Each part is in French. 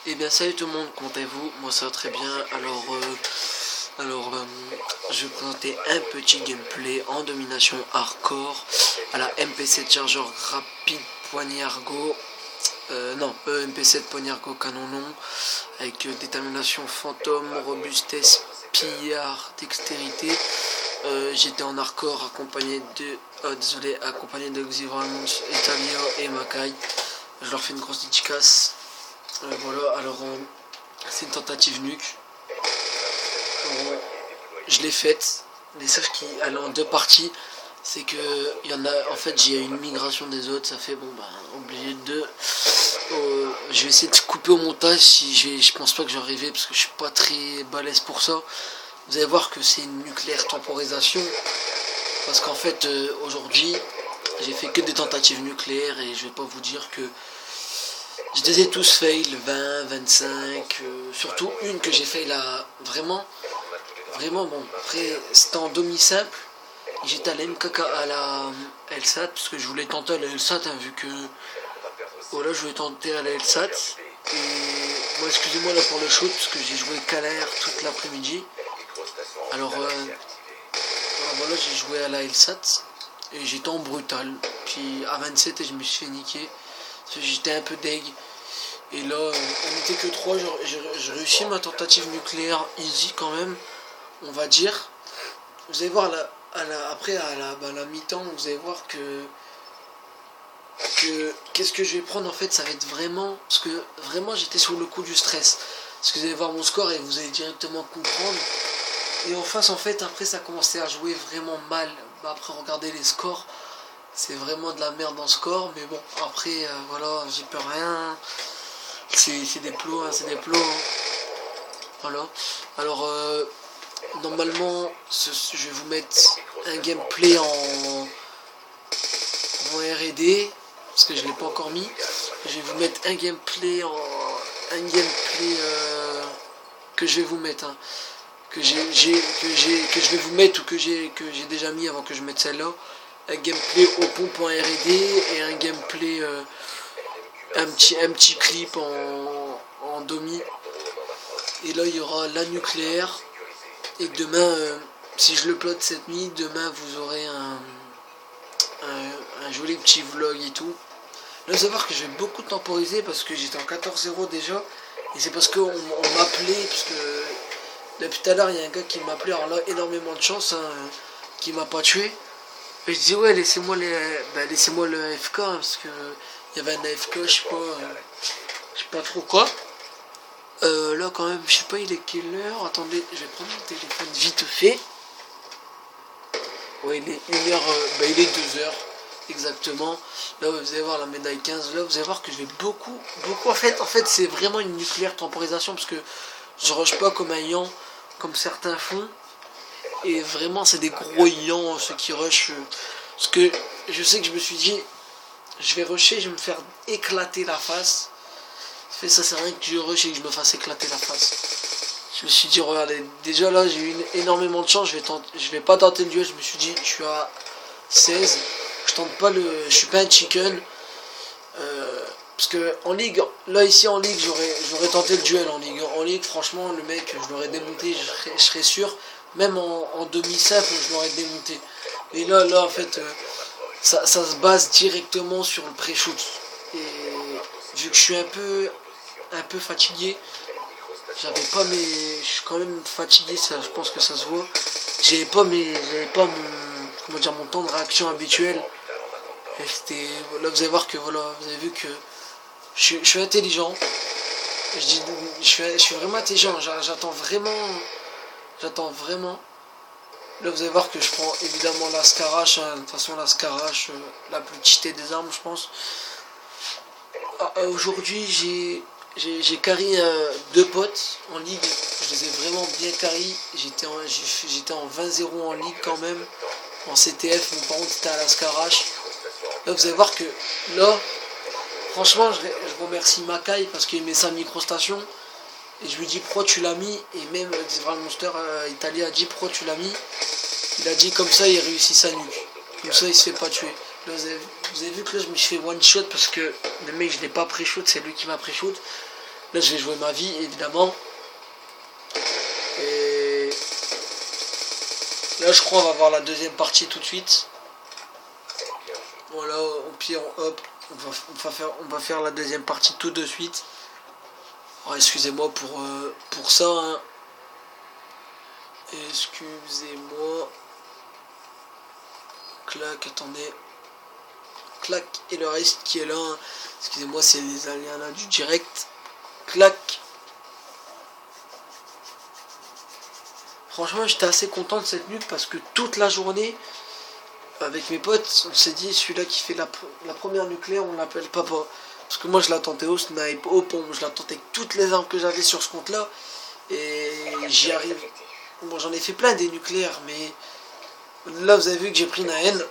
Eh bien salut tout le monde, comment allez-vous? Moi ça va très bien. Je vais présenter un petit gameplay en domination hardcore à la MP7 chargeur rapide poignée argot. Non, MP7 poignée argot canon long avec détermination fantôme, robustesse, pillard, dextérité. J'étais en hardcore accompagné de Xivralmons, Italio et Makai. Je leur fais une grosse dédicace. C'est une tentative nuque. Je l'ai faite, mais sauf qu'elle est en deux parties. C'est que il y en a, en fait, j'ai une migration des autres. Ça fait obligé de. Je vais essayer de couper au montage si je pense pas que j'en arriverai parce que je suis pas très balèze pour ça. Vous allez voir que c'est une nucléaire temporisation parce qu'en fait aujourd'hui j'ai fait que des tentatives nucléaires et je vais pas vous dire que je les ai tous fail, 20, 25, surtout une que j'ai fail là, vraiment, bon, après c'était en demi simple, j'étais à la MKK, à la LSAT, parce que je voulais tenter à la LSAT, hein, vu que, voilà, je voulais tenter à la LSAT, et, moi excusez-moi là pour le shoot, parce que j'ai joué Calaire toute l'après-midi, alors voilà, j'ai joué à la LSAT, et j'étais en brutal, puis à 27 et je me suis fait niquer, parce que j'étais un peu deg. Et là, on n'était que 3, j'ai réussi ma tentative nucléaire easy quand même, on va dire. Vous allez voir après à la mi-temps, vous allez voir que qu'est-ce que je vais prendre en fait, ça va être vraiment, parce que vraiment j'étais sous le coup du stress. Parce que vous allez voir mon score et vous allez directement comprendre. Et en face en fait, après ça commençait à jouer vraiment mal. Après regardez les scores, c'est vraiment de la merde en score, mais bon, après voilà, j'y peux rien. C'est des plots, hein, c'est des plots. Hein. Voilà. Alors, normalement, je vais vous mettre un gameplay en R&D, parce que je ne l'ai pas encore mis. Je vais vous mettre un gameplay que je vais vous mettre, hein, que je vais vous mettre ou que j'ai déjà mis avant que je mette celle-là. Un gameplay au pont.rd et un gameplay un petit clip en domi. Et là il y aura la nucléaire. Et demain, si je le upload cette nuit, demain vous aurez un joli petit vlog et tout. Là, vous savoir que je vais beaucoup temporiser parce que j'étais en 14-0 déjà. Et c'est parce qu'on m'appelait, parce que depuis tout à l'heure il y a un gars qui m'appelait, alors là énormément de chance, hein, qui m'a pas tué. Et je dis ouais, laissez-moi le AFK, hein, parce que il y avait un AFK, je sais pas trop quoi. Là quand même, je sais pas il est quelle heure. Attendez, je vais prendre mon téléphone vite fait. Ouais, il est 1h, il est 2h exactement. Là vous allez voir la médaille 15. Là vous allez voir que je vais beaucoup. En fait c'est vraiment une nucléaire temporisation parce que je rush pas comme un Yan, comme certains font. Et vraiment c'est des gros Yans ceux qui rush. Parce que je sais que je me suis dit je vais rusher, je vais me faire éclater la face. Ça sert à rien que je rush et que je me fasse éclater la face. Je me suis dit regardez, déjà là j'ai eu énormément de chance, je vais pas tenter le duel, je me suis dit je suis à 16, je tente pas je suis pas un chicken. Parce que en ligue, là ici en ligue j'aurais tenté le duel en ligue. En ligue franchement le mec je l'aurais démonté, je serais sûr. Même en demi-simple je l'aurais démonté. Et là en fait ça se base directement sur le pré-shoot. Et vu que je suis un peu fatigué, j'avais pas mes. Je suis quand même fatigué, ça, je pense que ça se voit. J'avais pas mon temps de réaction habituel. Et c'était. Là vous allez voir que voilà, vous avez vu que je suis intelligent. Je suis vraiment intelligent, j'attends vraiment. Là vous allez voir que je prends évidemment la Scarache, hein. De toute façon la Scarache, la plus cheatée des armes je pense. Aujourd'hui j'ai carry deux potes en ligue, je les ai vraiment bien carry, j'étais en 20-0 en ligue quand même, en CTF, mon parent était à la Scarache. Là vous allez voir que là, franchement je remercie Makai parce qu'il met sa microstation. Et je lui dis pourquoi tu l'as mis, et même Monster Italien a dit pourquoi tu l'as mis. Il a dit comme ça il réussit sa nuque, comme ça il se fait pas tuer. Là, vous avez vu que là je me suis fait one shot parce que le mec je l'ai pas pré-shoot, c'est lui qui m'a pré-shoot. Là je vais jouer ma vie évidemment. Et là je crois on va voir la deuxième partie tout de suite. Voilà, au pire hop, on va faire la deuxième partie tout de suite. Oh, excusez-moi pour ça hein. Excusez-moi. Clac, attendez. Clac, et le reste qui est là hein. Excusez-moi, c'est les aliens là du direct. Clac. Franchement j'étais assez content de cette nuque parce que toute la journée avec mes potes on s'est dit celui-là qui fait la première nucléaire on l'appelle papa. Parce que moi je la tentais au snipe, au pompe, je la tentais avec toutes les armes que j'avais sur ce compte là. Et j'y arrive. Bon j'en ai fait plein des nucléaires mais là vous avez vu que j'ai pris une haine.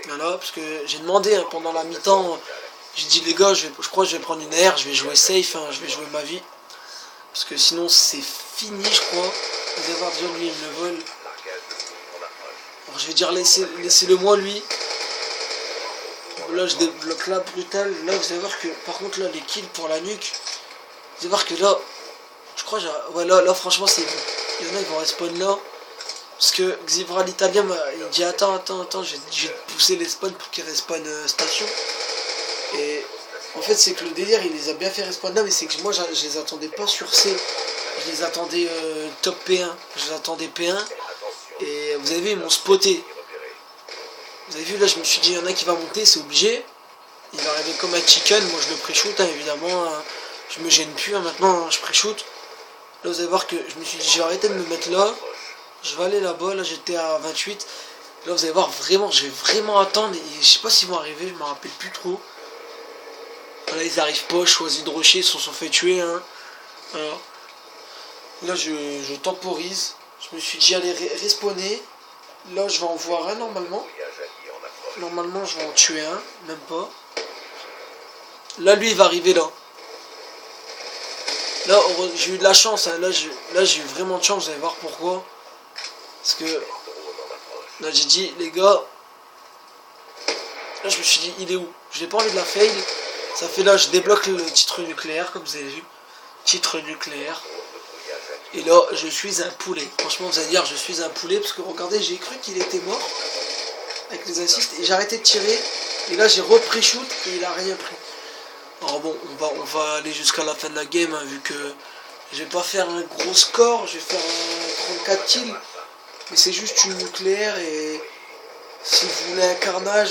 Voilà, parce que j'ai demandé hein, pendant la mi-temps, j'ai dit les gars je crois que je vais prendre une R, je vais jouer safe, hein, je vais jouer ma vie. Parce que sinon c'est fini je crois. Vous allez voir déjà lui il me vole. Alors, je vais dire laissez-le moi lui. Là je débloque là brutal. Là vous allez voir que par contre là les kills pour la nuque. Vous allez voir que là. Je crois ouais là franchement c'est bon. Il y en a ils vont respawn là. Parce que Xivra l'italien il dit attends je vais pousser les spawns pour qu'ils respawn station. Et en fait c'est que le délire il les a bien fait respawn là mais c'est que moi je les attendais pas sur C. Je les attendais top P1. Je les attendais P1. Et vous avez vu ils m'ont spoté. Vous avez vu là je me suis dit il y en a qui va monter c'est obligé. Il va arriver comme un chicken. Moi je le pré-shoot hein, évidemment. Hein, je me gêne plus hein, maintenant hein, je pré-shoot. Là vous allez voir que je me suis dit je vais arrêter de me mettre là. Je vais aller là-bas, là j'étais à 28. Là vous allez voir vraiment, je vais vraiment attendre. Et je sais pas s'ils vont arriver, je me rappelle plus trop. Là ils arrivent pas, choisi de rocher, ils se sont fait tuer. Hein. Voilà. Là je temporise. Je me suis dit allez respawner. Là je vais en voir un normalement. Normalement je vais en tuer un, même pas. Là lui il va arriver là. Là j'ai eu de la chance, hein. Là j'ai eu vraiment de chance, vous allez voir pourquoi. Parce que là j'ai dit les gars, là je me suis dit il est où? Je n'ai pas envie de la fail. Ça fait là je débloque le titre nucléaire comme vous avez vu. Titre nucléaire. Et là je suis un poulet. Franchement vous allez dire je suis un poulet parce que regardez j'ai cru qu'il était mort avec les assists et j'ai arrêté de tirer. Et là j'ai repris shoot et il a rien pris. Alors bon on va aller jusqu'à la fin de la game hein, vu que je vais pas faire un gros score, je vais faire un 34 kills. Mais c'est juste une nucléaire et si vous voulez un carnage,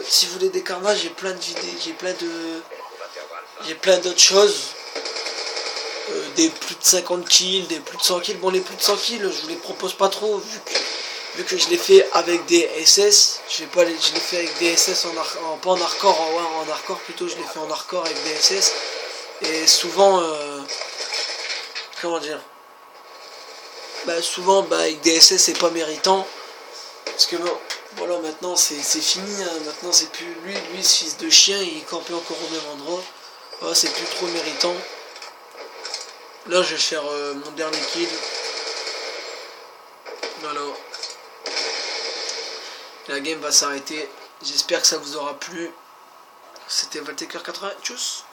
si vous voulez des carnages, j'ai plein de vidéos, j'ai plein d'autres choses. Des plus de 50 kills, des plus de 100 kills. Bon les plus de 100 kills, je vous les propose pas trop vu que je l'ai fait avec des SS. Je l'ai fait avec des SS pas en hardcore, en hardcore plutôt, je l'ai fait en hardcore avec des SS. Et souvent comment dire? Souvent avec des SS c'est pas méritant parce que bon, voilà maintenant c'est fini hein. Maintenant c'est plus lui ce fils de chien il campait encore au même endroit, voilà, c'est plus trop méritant. Là je vais faire mon dernier kill, voilà, la game va s'arrêter. J'espère que ça vous aura plu. C'était Valtaker 80, tchuss.